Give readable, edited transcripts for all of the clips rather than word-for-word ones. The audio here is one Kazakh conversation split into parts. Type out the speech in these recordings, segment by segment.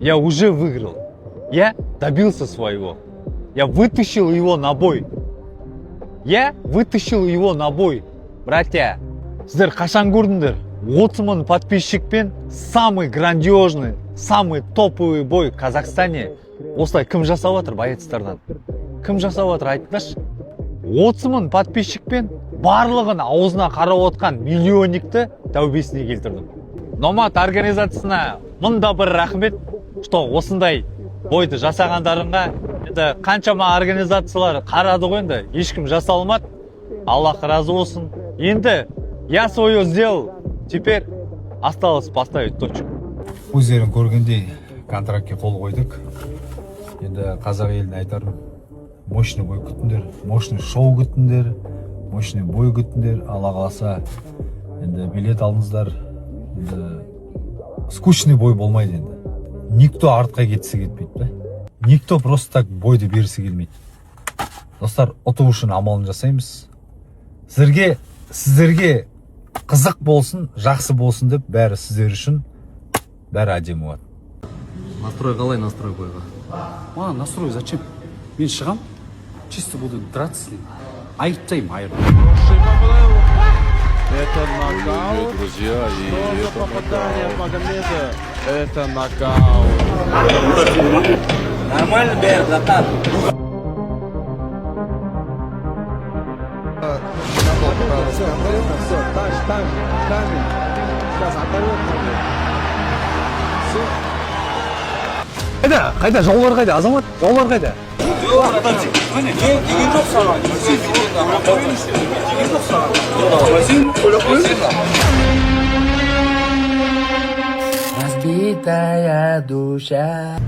Я уже выиграл. Я добился своего. Я вытащил его на бой. Я вытащил его на бой. Братья, сіздер қашан көрдіңдер? 30 мың подписчикпен самый грандиозный, самый топовый бой в Казахстане. Осылай кім жасап жатыр боецтардан? Кім жасап жатыр айтыңдаршы? 30 мың подписчикпен барлығын аузына қарап отқан миллионникті тәубесіне келтірдім. Номад организациясына мыңда бір рахмет, что осындай бойды жасағандарыңа. Енді қаншама организациялар қарады ғой, енді ешкім жаса алмады. Аллах разы болсын. Енді я свое сделал, теперь осталось поставить точку. Өздерің көргендей контрактке қол қойдық. Енді қазақ еліне айтарым, мощный бой күтіңдер, мощный шоу күтіңдер, мощный бой күтіңдер. Алла қаласа енді билет алыңыздар. Енді скучный бой болмайды енді. Никто артқа кетсе кетпейді, да? Никто просто так бойды берісі келмейді. Достар, ұту үшін амалын жасаймыз. Сіздерге қызық болсын, жақсы болсын деп бәрі сіздер үшін бәрі әдемі болады. Настрой қалай, настрой бойға? Настрой зачем? Мен шығам, чисто буду драться. Айттайым, айырым. Это нокаут, друзья, и это попадание Магомеда. Это нокаут. Нормально, Бер, братан. Все, тащ, камень. Сейчас оторвет Қайда? Қайда? Жаулар қайда? Азамат? Жаулар қайда? Разбитая душа.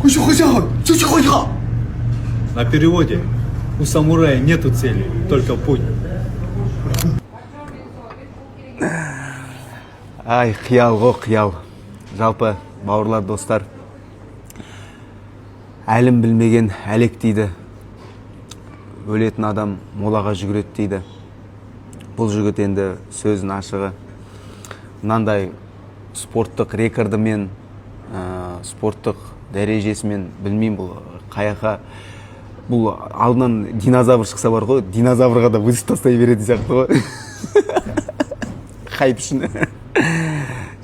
На переводе: у самурая нету цели, только путь. Ай, қиял ғой, қиял. Жалпы, бауырлар, достар, әлім білмеген әлек дейді. Өлетін адам молаға жүгіреді дейді. Бұл жігіт енді сөзін ашығы. Мынандай спорттық рекордымен, спорттық дәрежесімен, білмеймін бұл қаяқа. Бұл алдынан динозавр шықса бар ғой, динозаврға да вызов тастай береді сияқты ғой. Хайп үшін.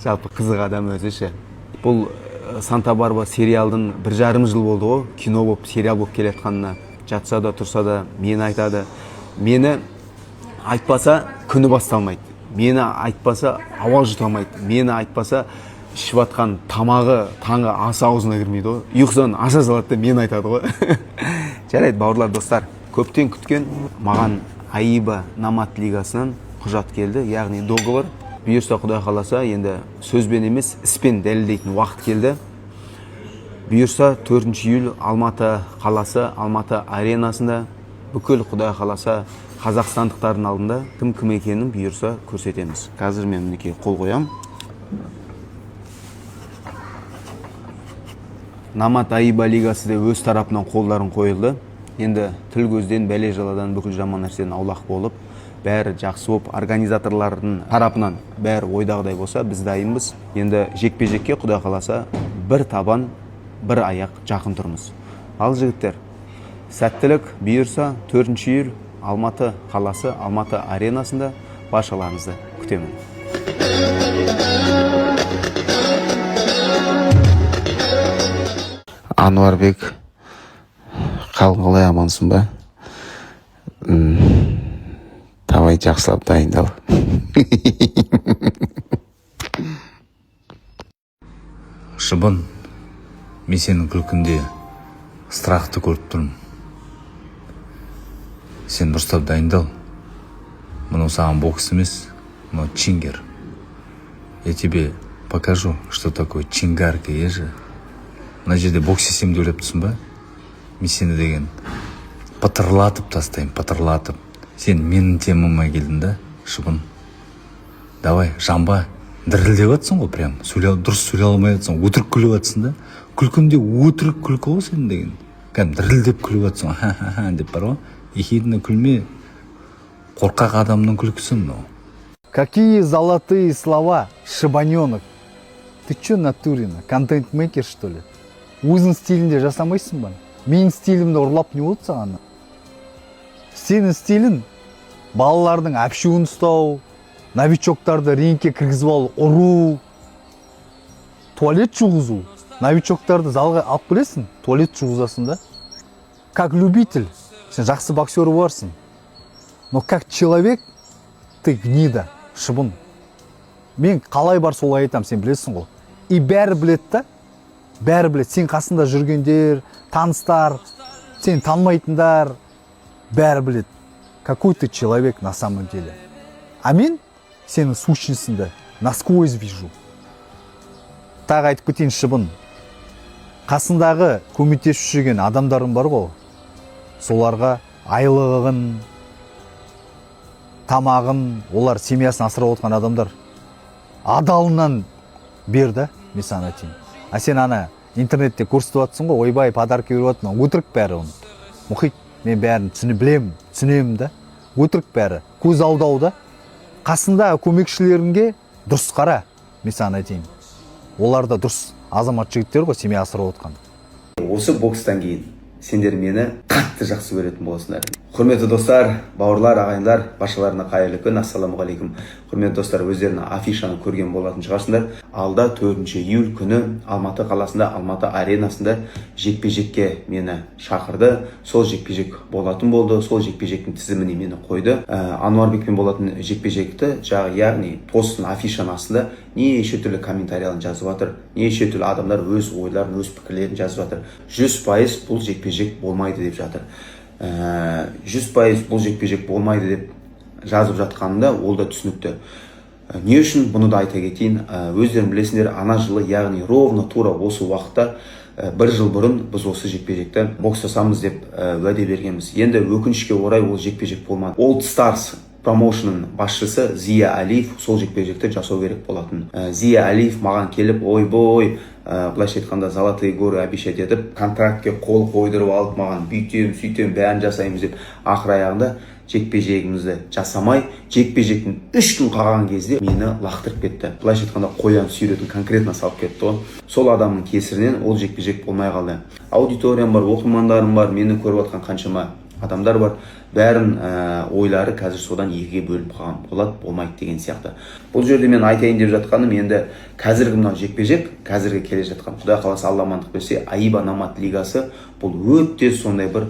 Жалпы қызық адам өзі ше. Бұл Санта-Барбара сериалдың 1,5 жыл болды ғой, кино болып, сериал болып келетқанына. Жатса да, тұрса да, мені айтады. Мені айтпаса, күні басталмайды. Мені айтпаса, ауа жұтамайды. Мені айтпаса, ішіп атқан тамағы таңғы асы аузына кірмейді ғой. Ұйқыдан аша салады, мені айтады ғой. Жарайды, бауырлар, достар, көптен күткен маған Аиба Номад лигасынан құжат келді, яғни договор. Бұйырса, Құдай қаласа, енді сөзбен емес, іспен дәлелдейтін уақыт келді. Бұйырса, 4 июль Алматы қаласы, Алматы аренасында бүкіл, Құдай қаласа, қазақстандықтардың алдында кім екенін бұйырса көрсетеміз. Қазір мен мінекей қол қоям. Номад Аиба лигасы да өз тарапынан қолдарын қойылды. Енді тіл көзден, бәле жаладан, бүкіл жаман нәрседен аулақ болып, бәрі жақсы болып, организаторлардың тарапынан бәрі ойдағыдай болса, біз дайынбыз. Енді жекпе-жекке, Құдай қаласа, бір табан, бір аяқ жақын тұрмыз. Ал жігіттер, сәттілік, бұйырса 4 июль Алматы қаласы, Алматы аренасында баршаларыңызды күтемін. Ануарбек, қалай амансың ба? Давай жақсылап дайындал. Шыбын, мен сенің күлкінде страхты көріп тұрмын. Сен дұрыстап дайындал. Мұны саған бокс емес, но чингер. Я тебе покажу, что такое чингарка, ежі. Мына жерде бокс есем деп тұрсың ба? Мен сені деген патырлатып тастайым, патырлатып. Сен менің темама келдің да, Шыбын. Давай, жамба, дірілдеп атсың ғой, прям. Дұрыс сөйлей алмай атсың, өтірік күліп атсың да. Күлкімде өтірік күлкі ғой сен деген. Кәдім дірілдеп күліп атсың, ха-ха-ха деп бар ғой. Ехидна күлме, қорқақ адамның күлкісі мынау. Какие золотые слова, Шибаненок. Ты чё, Натурина, контент-мейкер, что ли? өзің стилінде жасамайсың ба? Менің стилімді ұрлап не болды саған? Сенің стилін балалардың әпшуін ұстау, новичоктарды рингке кіргізіп алу, ұру, туалет жуғызу. Новичоктарды залға алып келесің, туалет жуғызасың да. Как любитель, сен жақсы боксер барсың. Но как человек, ты гнида, шыбын. Мен қалай бар солай айтам, сен білесің ғой. И бәрі білет та, бәрі білет. Сен қасында жүргендер, таныстар, сен танымайтындар, бәрі білет. Какой ты человек на самом деле. А мен сенің сущностіңді насквозь вижу. Тағы айтып кетейін, шыбын. Қасындағы көмектесіп жүрген адамдарым бар ғой. Соларға айлығын, тамағын, олар семьясын асырап отқан адамдар. Адалынан бер да, мен саған айтайын. А сен ана интернетте көрсетіп жатсың ғой, ойбай подарка беріп жатырмын, өтірік бәрі оны. Мұхит, мен бәрін түсінемін да. Өтірік бәрі, көз алдау да. Қасында көмекшілеріңге дұрыс қара, мен саған айтайын. Олар да дұрыс азамат жігіттер ғой, семья асырап отқан. Осы бокстан кейін сендер мені қатты жақсы көретін боласыңдар. Құрметті достар, бауырлар, ағайындар, баршаларына қайырлы күн, ассалаумағалейкум. Құрметті достар, өздеріне афишаны көрген болатын шығарсыңдар. Алда 4 июль күні Алматы қаласында, Алматы аренасында жекпе-жекке мені шақырды. Сол жекпе-жек болатын болды. Сол жекпе-жектің тізіміне мені қойды. Ануарбекпен болатын жекпе-жекті, яғни посттың афишаның астында неше түрлі комментарияларын жазып жатыр. Неше түрлі адамдар өз ойларын, өз пікірлерін жазып жатыр. 100% бұл жекпе-жек болмайды деп жатыр. 100% бұл жекпе-жек болмайды деп жазып жатқанында ол да түсінікті. Не үшін бұны да айта кетейін. Өздерің білесіңдер, ана жылы, яғни ровно тура осы уақытта 1 жыл бұрын біз осы жекпе-жекті бокстасамыз деп уәде бергенбіз. Енді өкінішке орай ол жекпе-жек болмады. Old Stars промоушнның басшысы Зия Алиев сол жекпе-жекті жасау керек болатын. Зия Алиев маған келіп, ойбой, былайша айтқанда золотые горы обещать етіп, контрактке қол қойдырып алып, маған бүйтем, сөйтем, бәрін жасаймыз деп, ақыр аяғында жекпе-жегімізді жасамай, жекпе-жектің 3 күн қалған кезде мені лақтырып кетті. Былайша айтқанда қоян сүйретін конкретно салып кетті ғой. Сол адамның кесірінен ол жекпе-жек болмай қалды. Аудиториям бар, оқырмандарым бар, мені көріп отқан қаншама адамдар бар. Бәрін ойлары қазір содан екіге бөлініп қалған, болады, болмайды деген сияқты. Бұл жерде мен айтайын деп жатқаным, енді қазіргі мынау жекпе-жек, қазіргі келе жатқан, Құдай қаласа Алла амандық берсе, Аиба Намат лигасы бұл өте сондай бір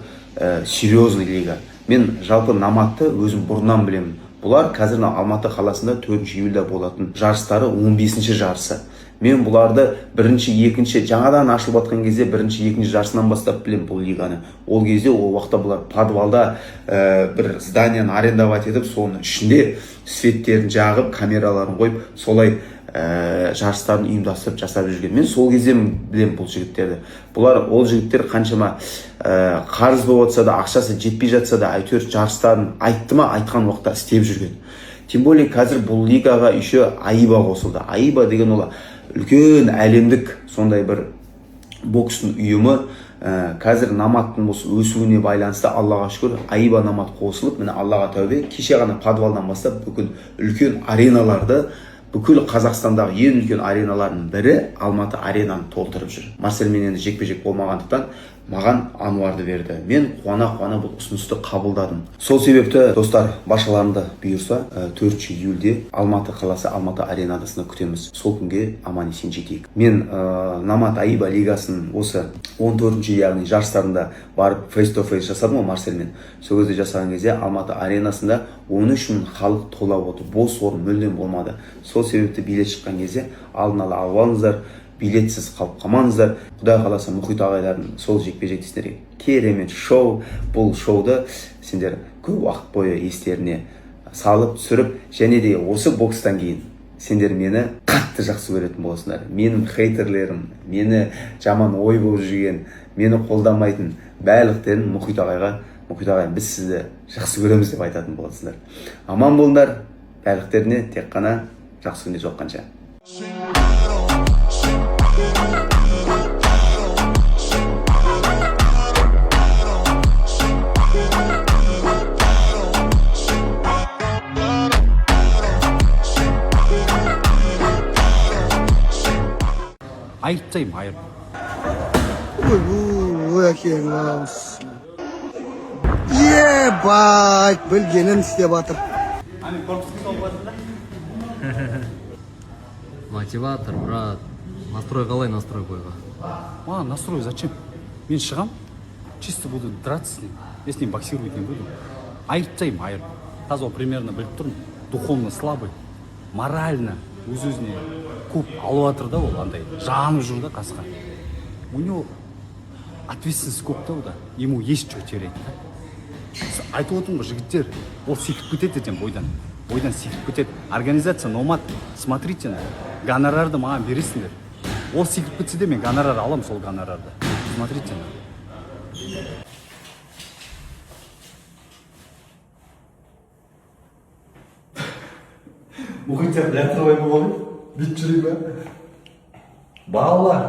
серьезный лига. Мен жалпы Наматты өзім бұрыннан білемін. Бұлар қазір Алматы қаласында 4 июльда болатын жарыстары 15-ші жарысы. Мен бұларды бірінші, екінші, жаңадан ашылып жатқан кезде бірінші, екінші жарысынан бастап білем бұл лиганы. Ол кезде, ол уақытта бұлар подвалда бір зданияны арендовать етіп, соның ішінде светтерін жағып, камераларын қойып, солай жарыстарын ұйымдастырып жасап жүрген. Мен сол кезде білем бұл жігіттерді. Бұлар, ол жігіттер қаншама қарыз болып жатса да, ақшасы жетпей жатса да, әйтеуір жарыстарын айтты ма, айтқан уақытта істеп жүрген. Тем более қазір бұл лигаға еще Аиба қосылды. Аиба деген ол үлкен әлемдік сондай бір бокстың ұйымы. Қазір Наматтың өсуіне байланысты Аллаға шүкір Аиба Намат қосылып, міне Аллаға тәубе, кеше ғана подвалдан бастап бүкіл үлкен ареналарды, бүкіл Қазақстандағы ең үлкен ареналардың бірі Алматы аренаны толтырып жүр. Марселмен енді жекпе-жек болмағандықтан маған Ануарды берді. Мен қуана-қуана бұл ұсынысты қабылдадым. Сол себепті, достар, баршаларымды бұйырса, 4 июльде Алматы қаласы Алматы аренасына күтеміз. Сол күнге аман-есен жетейік. Мен Намат Аиба лигасын осы 14-ші, яғни жарыстарында барып face-to-face жасадым ғой Марселмен. Сол кезде жасаған кезде Алматы аренасында 13 мың халық толап отыр. Бос орын мүлдем болмады. Сол себепті билет шыққан кезде алдын ала алып алыңыздар. Билетсіз қалып қалмаңыздар. Құдай қаласа Мұхит ағайлардың сол жекпе-жек сіздерге керемет шоу. Бұл шоуды сендер көп уақыт бойы естеріне салып, түсіріп, және де осы бокстан кейін сендер мені қатты жақсы көретін боласыңдар. Менің хейтерлерім, мені жаман ой болып жүрген, мені қолдамайтын барлықтерін Мұхит ағайға, Мұхит ағай, біз сізді жақсы көреміз деп айтатын боласыңдар. Аман болыңдар, барлықтеріне тек қана жақсы күнде соққанша. айыптаймын, айып. Ökeng olsun. Ебать, білгенін істеп жатыр. Мотиватор, брат. Настрой қалай настрой қойға? Маған настрой зачем? Мен шығам, чисто буду драться с ним. Я с ним боксировать не буду. Айыптаймын, айырып. Таза примерно біліп тұрмын. Духовно слабый, морально өз-өзіне көп алып жатыр да ол андай. Жанып жүр да қасқа. У него ответственность көп та да. Ему есть что терять. Айтып отырмын ғой жігіттер, ол секіп кетеді ертең бойдан. Бойдан секіп кетеді. Организация Номад, смотрите на. Гонорарды маған бересіңдер. Ол секіп кетсе де мен гонорар аламын сол гонорарды. Смотрите на. Мұхит сияқты жатыр ғой бұл бүйтіп жүрейін ба? Балалар,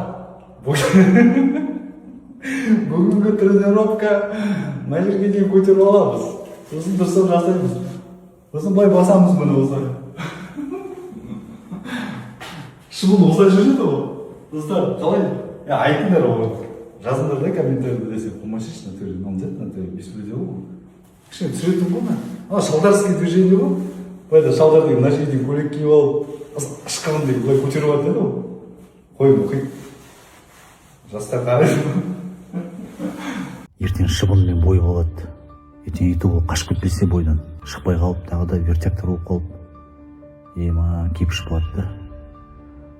бүгінгі тренировка мына жерге дейін көтеріп аламыз. Сосын дұрыстап жасаймыз. Сосын былай басамыз міне осылай. Шыбын осылай жүреді ғой. Достар, қалай? Айтыңдар ғой. Жазыңдар да комментарийде десе, помощишь на натуре, нам взять на натуре, беспредел ғой. Кішкене түсіретін ғой ма? Шалдарский движение ғой. Былайда шалдардың мына жерден көйлек киіп алып, ышқырындай былай көтеріп жатыр ғой. Қой мұхит. Жастар қарайды. ертең шыбынмен бой болады. Ертең иту қашып кетпесе бойдан шықпай қалып, тағы да вертяктор болып қалып, маған кепіш болады да.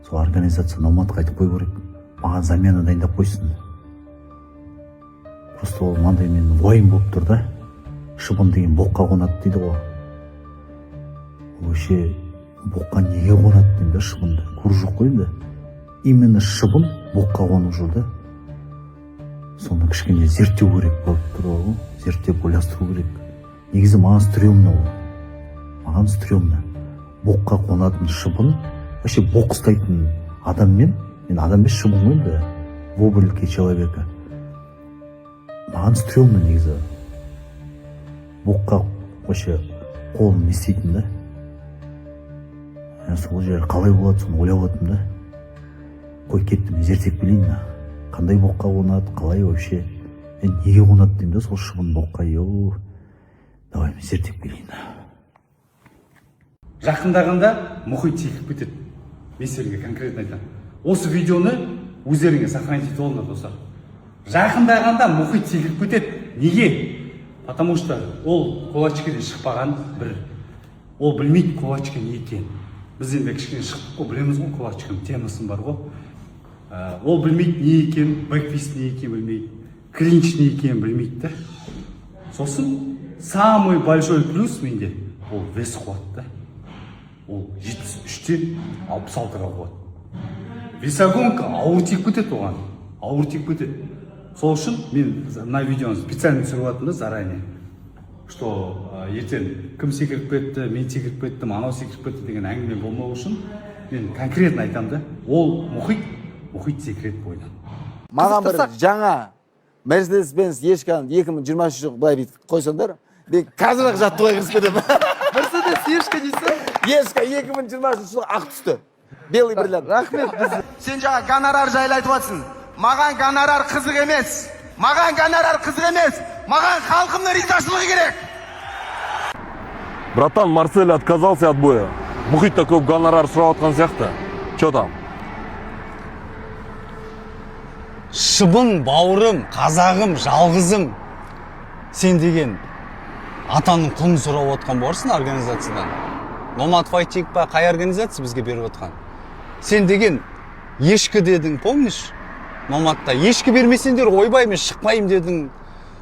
Сол организация Номад қайтып қой керек. Маған замена дайындап қойсын. Просто ол мынандай мен уайым болып тұр да. Шыбын деген боққа қонады дейді ғой. Вообще боққа неге қонады деймін да шыбынды. Көрі жоқ қой енді. Именно шыбын боққа қонып жүр да. Соны кішкене зерттеу керек болып тұр ғой. Зерттеп ойластыру керек. Негізі маған стрёмно ол. Маған стрёмно. Боққа қонатын шыбын, вообще боқ ұстайтын адаммен, мен адам емес шыбын ғой енді, в облике человека. Маған стрёмно негізі. Боққа вообще қолын не істейтін да. Сол жер қалай болады, соны ойлап отырмын да. Қой кеттім, зерттеп білейін. Қандай боққа қонады, қалай вообще. Мен неге қонады деймін да, сол шыбын боққа. Давай мен зерттеп білейін. Жақындағанда мұхит секіп кетеді. Мен сендерге конкретно айтамын. Осы видеоны өздеріңе сохранить етіп алыңдар достар. Жақындағанда мұхит секіп кетеді. Неге? Потому что ол кулачкеден шықпаған бір. Ол білмейді кулачка не екен. Біз енді кішкене шықтық қой, білеміз ғой кулачканың темасын бар ғой. Ол білмейді не екен, бэкфист не екен білмейді, клинч не екен білмейді да. Сосын самый большой плюс менде ол вес қуат да. Ол 73-тен 66-ға қуат. Весогонка ауыр тиіп кетеді оған, ауыр тиіп кетеді. Сол үшін мен мына видеоны специально түсіріп жатырмын да заранее. Что ертең кім секіріп кетті, мен секіріп кеттім, анау секіріп кетті деген әңгіме болмау үшін мен конкретно айтамын да. Ол мұхит секіреді бойдан. Маған бір жаңа Mercedes-Benz ешканы 2023 жылғы былай бүйтіп қойсаңдар, мен қазір-ақ жаттығуға кірісіп кетемін. Mercedes ешкі дейсің? Ешкі 2023 жылғы ақ түсті. Белый бриллиант. Рахмет біз. Сен жаңа гонорар жайлы айтып жатсың. Маған гонорар қызық емес. Маған гонорар қызық емес. Маған халқымның ризашылығы керек. Братан, Марсель отказался от боя. Мұхит та көп гонорар сұрап отқан сияқты. Чё там? Шыбын, бауырым, қазағым, жалғызым. Сен деген атаның құнын сұрап отқан боларсың организациядан. Номад файтинг па, қай организация бізге беріп отқан? Сен деген ешкі дедің, помнишь? Номадта ешкі бермесендер ойбай мен шықпайым дедің.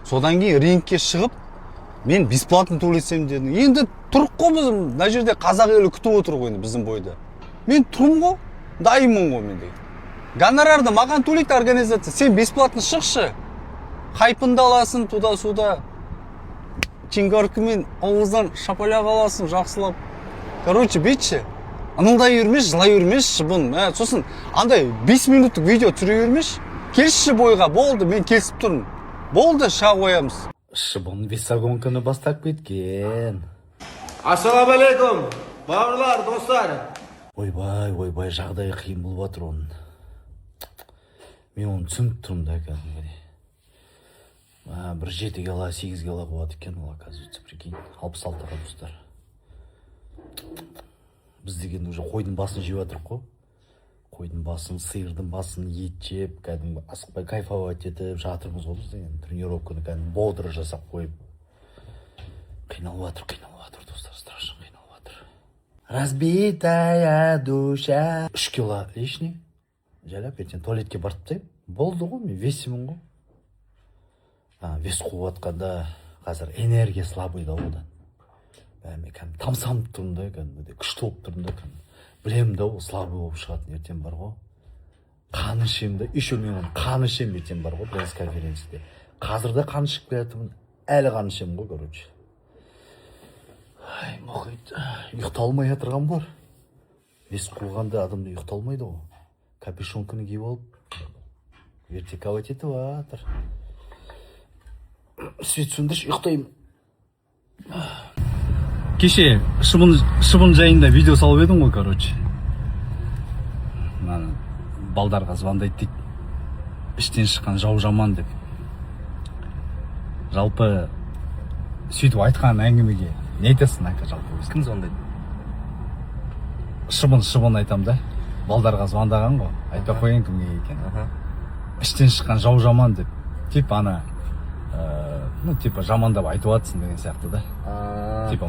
Содан кейін рингке шығып, мен бесплатно төлесем дедің. Енді тұрық қой біз, мына жерде қазақ елі күтіп отыр ғой біздің бойда. Мен тұрмын ғой, дайынмын ғой мен деген. Гонорарды маған төлейді организация, сен бесплатно шықшы. Хайпынды аласың туда-суда. Чингаркымен ауыздан шапаля қаласың, жақсылап. Короче, бетші, ыңылдай өрмеш, жылай өрмеш, шыбын. Сосын, андай 5 минуттық видео түсіре өрмеш. Келші бойға, болды, мен келісіп тұрмын. Болды, шақ қоямыз. Шыбын весогонканы бастап кеткен. Ассалаумағалейкум, бауырлар, достар. Ойбай, жағдай қиын болып жатыр оның. мен оны түсініп тұрмын да кәдімгідей. 7 кило 8 кило болады екен ол, оказывается, прикинь, 66 градустар. Біз деген уже қойдың басын жеп жатырық қой. Қойдың басын, сиырдың басын ет жеп, кәдімгі асықпай кайфовать етіп жатырмыз ғой біз деген. Тренировканы кәдімгі бодро жасап қойып. Қиналып жатыр, достар, страшно қиналып жатыр. Разбитая душа. 3 кило лишний. Жайлап, ертең туалетке барып тастаймын. Болды ғой, мен весімін ғой. Вес қуып жатқанда қазір энергия слабый да одан. Мен кәдімгі тамсанып тұрмын да, кәдімгі күшті болып тұрмын да, білемін да, ол слабый болып шығатын ертең бар ғой. Қан ішемін да, еще мен оны қан ішемін ертең бар ғой, пресс-конференцияда. Қазір де қан ішіп келатырмын, әлі қан ішемін ғой, короче. Ай, мұхит, ұйықталмай жатырған бар. Вес қуғанда адамда ұйықталмайды ғой. Капюшонканы киіп алып, вертиковать етіп жатыр. Свет сөндірші, ұйықтаймын. Кеше шыбын жайында видео салып едім ғой, короче. Балдарға звондайды дейді. Іштен шыққан жау жаман деп. Жалпы сөйтіп айтқан әңгімеге не айтасың, Айка, жалпы? Кім звондайды? Шыбын айтам да. Балдарға звондаған ғой. Айтпай қояйын кімге екен. Іштен шыққан жау жаман деп. Типа типа жамандап айтып жатсың деген сияқты да. Типа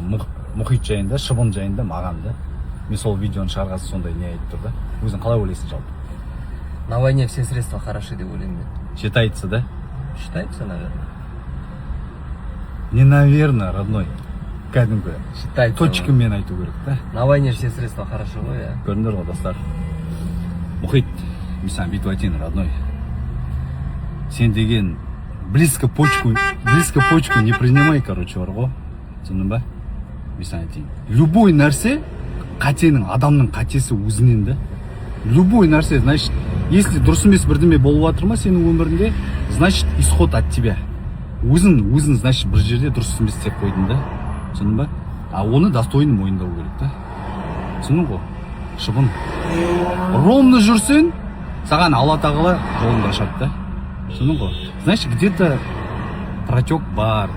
мұхит жайында, шыбын жайында маған да. Мен сол видеоны шығарғасы сондай не айтып тұр да. Өзің қалай ойлайсың жалпы? На войне все средства хороши деп ойлаймын мен. Считается, да? Считается, наверное. Не наверное, родной. Кәдімгі. Считается. Точкамен айту керек да. На войне все средства хороши ғой, иә. Көрдіңдер ғой, достар. Мұхит, мен саған бүйтіп айтайын, родной. Сен деген близко почку не принимай, короче, бар ғой. Түсіндің ба? Мен саған айтайын. Любой нәрсе қатенің, адамның қатесі өзінен да. Любой нәрсе, значит, если дұрыс емес бірдеме болып жатыр ма сенің өмірінде, значит, исход от тебя. Өзін, значит, бір жерде дұрыс емес істеп қойдың да. Түсіндің ба? Оны достойны мойындау керек да. Түсіндің ғой? Шыбын. Ровно жүрсең, саған Алла тағала жолыңды ашады да. Түсіндің ғой? Значит, где-то протек бар,